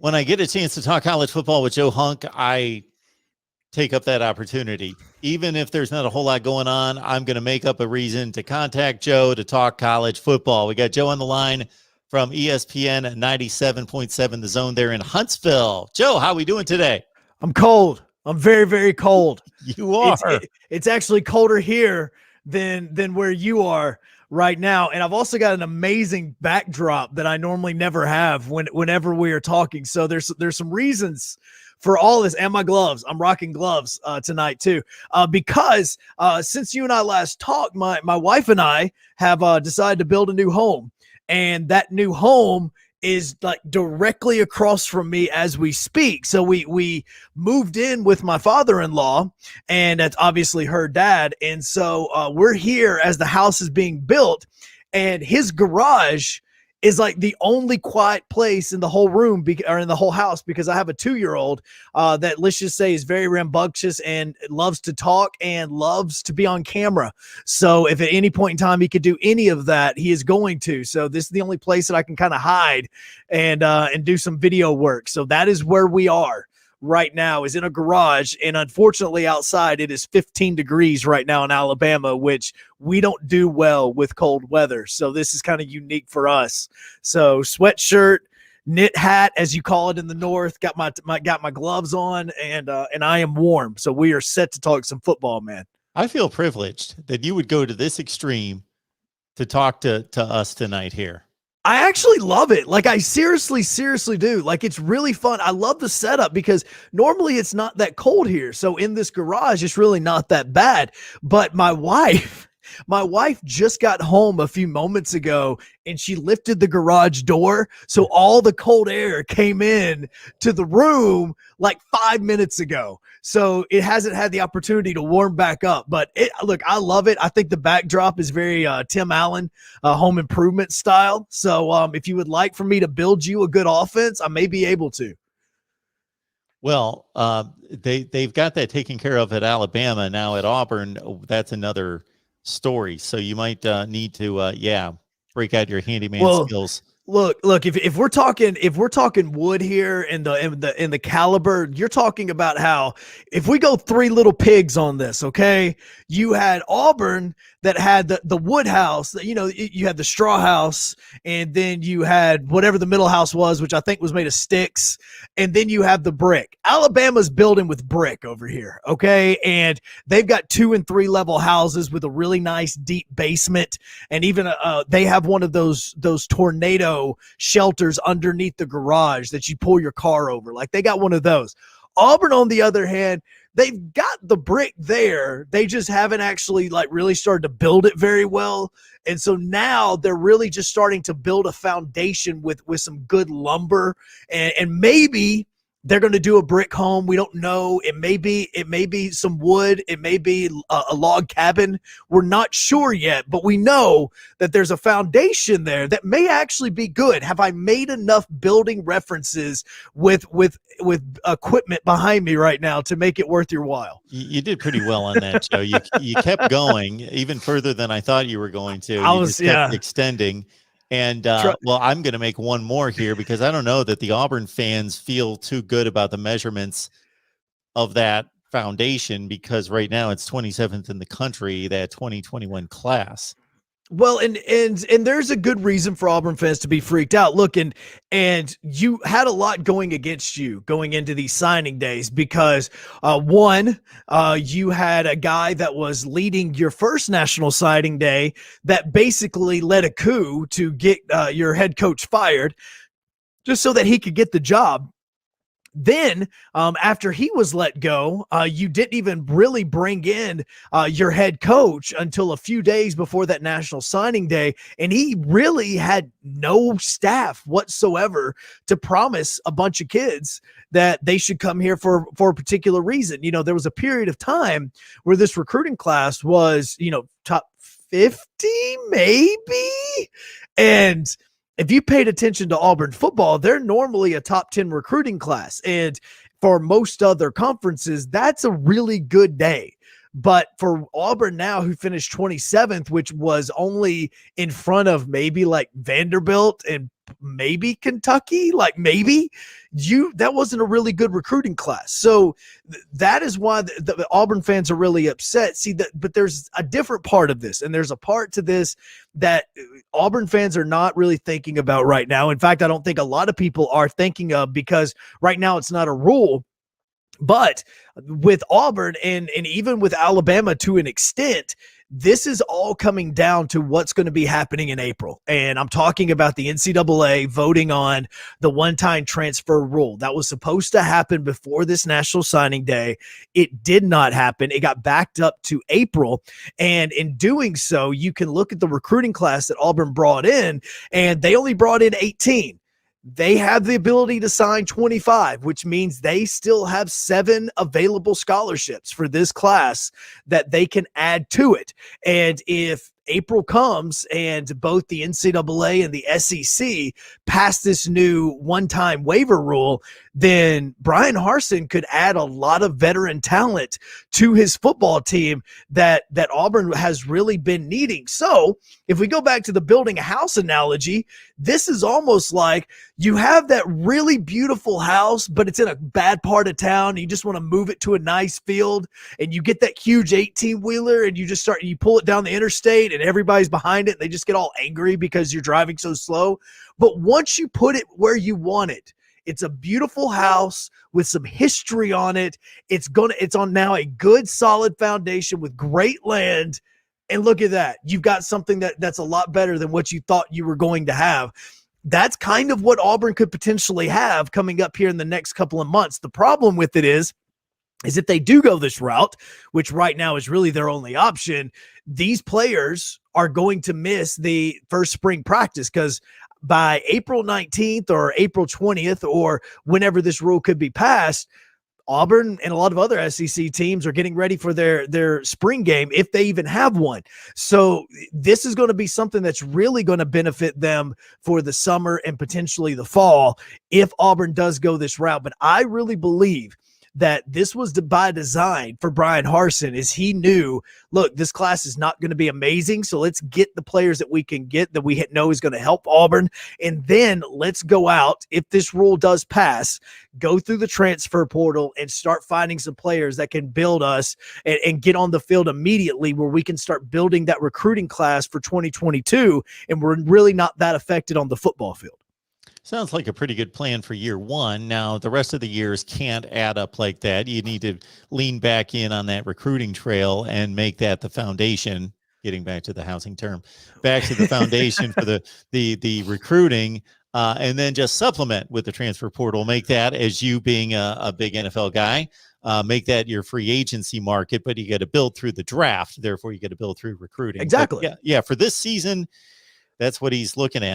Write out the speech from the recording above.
When I get a chance to talk college football with Joe Hunk, I take up that opportunity. Even if there's not a whole lot going on, I'm going to make up a reason to contact Joe to talk college football. We got Joe on the line from ESPN 97.7 The Zone there in Huntsville. Joe, how are we doing today? I'm cold. I'm very, very cold. You are. It's actually colder here than where you are right now. And I've also got an amazing backdrop that I normally never have whenever we are talking. So there's some reasons for all this, and my gloves. I'm rocking gloves tonight too, because since you and I last talked, my wife and I have decided to build a new home, and that new home is like directly across from me as we speak. So we moved in with my father-in-law, and that's obviously her dad. And so we're here as the house is being built, and his garage is like the only quiet place in the whole room or in the whole house, because I have a 2-year-old that, let's just say, is very rambunctious and loves to talk and loves to be on camera. So if at any point in time he could do any of that, he is going to. So this is the only place that I can kind of hide and do some video work. So that is where we are right now, is in a garage. And unfortunately outside it is 15 degrees right now in Alabama, which we don't do well with cold weather. So this is kind of unique for us. So sweatshirt, knit hat, as you call it in the North, got my gloves on, and I am warm. So we are set to talk some football, man. I feel privileged that you would go to this extreme to talk to us tonight here. I actually love it. Like, I seriously do. Like, it's really fun. I love the setup because normally it's not that cold here. So in this garage, it's really not that bad. But my wife just got home a few moments ago, and she lifted the garage door. So all the cold air came in to the room like 5 minutes ago. So it hasn't had the opportunity to warm back up. But look, I love it. I think the backdrop is very Tim Allen, home improvement style. So if you would like for me to build you a good offense, I may be able to. Well, they've got that taken care of at Alabama. Now at Auburn, that's another story. So you might need to break out your handyman skills. Look, if we're talking wood here in the caliber, you're talking about how, if we go Three Little Pigs on this, okay, you had Auburn that had the wood house, you had the straw house, and then you had whatever the middle house was, which I think was made of sticks, and then you have the brick. Alabama's building with brick over here, okay, and they've got 2 and 3 level houses with a really nice deep basement, and even they have one of those tornado shelters underneath the garage that you pull your car over. Like, they got one of those. Auburn, on the other hand, they've got the brick there. They just haven't actually really started to build it very well. And so now they're really just starting to build a foundation with some good lumber, and maybe they're going to do a brick home. We don't know. It may be some wood. It may be a log cabin. We're not sure yet, but we know that there's a foundation there that may actually be good. Have I made enough building references with equipment behind me right now to make it worth your while? You did pretty well on that, Joe. You kept going even further than I thought you were going to. You just kept extending. And, well, I'm going to make one more here, because I don't know that the Auburn fans feel too good about the measurements of that foundation, because right now it's 27th in the country, that 2021 class. Well, and there's a good reason for Auburn fans to be freaked out. Look, and you had a lot going against you going into these signing days, because one, you had a guy that was leading your first national signing day that basically led a coup to get your head coach fired just so that he could get the job. Then after he was let go, you didn't even really bring in your head coach until a few days before that national signing day. And he really had no staff whatsoever to promise a bunch of kids that they should come here for a particular reason. There was a period of time where this recruiting class was, top 50 maybe. And if you paid attention to Auburn football, they're normally a top 10 recruiting class. And for most other conferences, that's a really good day. But for Auburn now, who finished 27th, which was only in front of maybe like Vanderbilt and maybe Kentucky, that wasn't a really good recruiting class. So that is why the Auburn fans are really upset. See that, but there's a different part of this, and there's a part to this that Auburn fans are not really thinking about right now. In fact, I don't think a lot of people are thinking of, because right now it's not a rule. But with Auburn and even with Alabama to an extent, this is all coming down to what's going to be happening in April. And I'm talking about the NCAA voting on the one-time transfer rule. That was supposed to happen before this National Signing Day. It did not happen. It got backed up to April. And in doing so, you can look at the recruiting class that Auburn brought in, and they only brought in 18. They have the ability to sign 25, which means they still have 7 available scholarships for this class that they can add to it. And if April comes and both the NCAA and the SEC pass this new one-time waiver rule, then Brian Harsin could add a lot of veteran talent to his football team that Auburn has really been needing. So if we go back to the building a house analogy, this is almost like you have that really beautiful house, but it's in a bad part of town. And you just want to move it to a nice field, and you get that huge 18-wheeler and you pull it down the interstate, and everybody's behind it. And they just get all angry because you're driving so slow. But once you put it where you want it, it's a beautiful house with some history on it. It's on now a good solid foundation with great land. And look at that. You've got something that's a lot better than what you thought you were going to have. That's kind of what Auburn could potentially have coming up here in the next couple of months. The problem with it is if they do go this route, which right now is really their only option, these players are going to miss the first spring practice, because by April 19th or April 20th or whenever this rule could be passed, Auburn and a lot of other SEC teams are getting ready for their spring game, if they even have one. So this is going to be something that's really going to benefit them for the summer and potentially the fall if Auburn does go this route. But I really believe that this was by design for Brian Harsin, is he knew, look, this class is not going to be amazing, so let's get the players that we can get that we know is going to help Auburn, and then let's go out, if this rule does pass, go through the transfer portal and start finding some players that can build us and get on the field immediately, where we can start building that recruiting class for 2022, and we're really not that affected on the football field. Sounds like a pretty good plan for year one. Now, the rest of the years can't add up like that. You need to lean back in on that recruiting trail and make that the foundation, getting back to the housing term, back to the foundation for the recruiting, and then just supplement with the transfer portal. Make that, as you being a big NFL guy, make that your free agency market, but you got to build through the draft. Therefore, you got to build through recruiting. Exactly. But yeah, for this season, that's what he's looking at.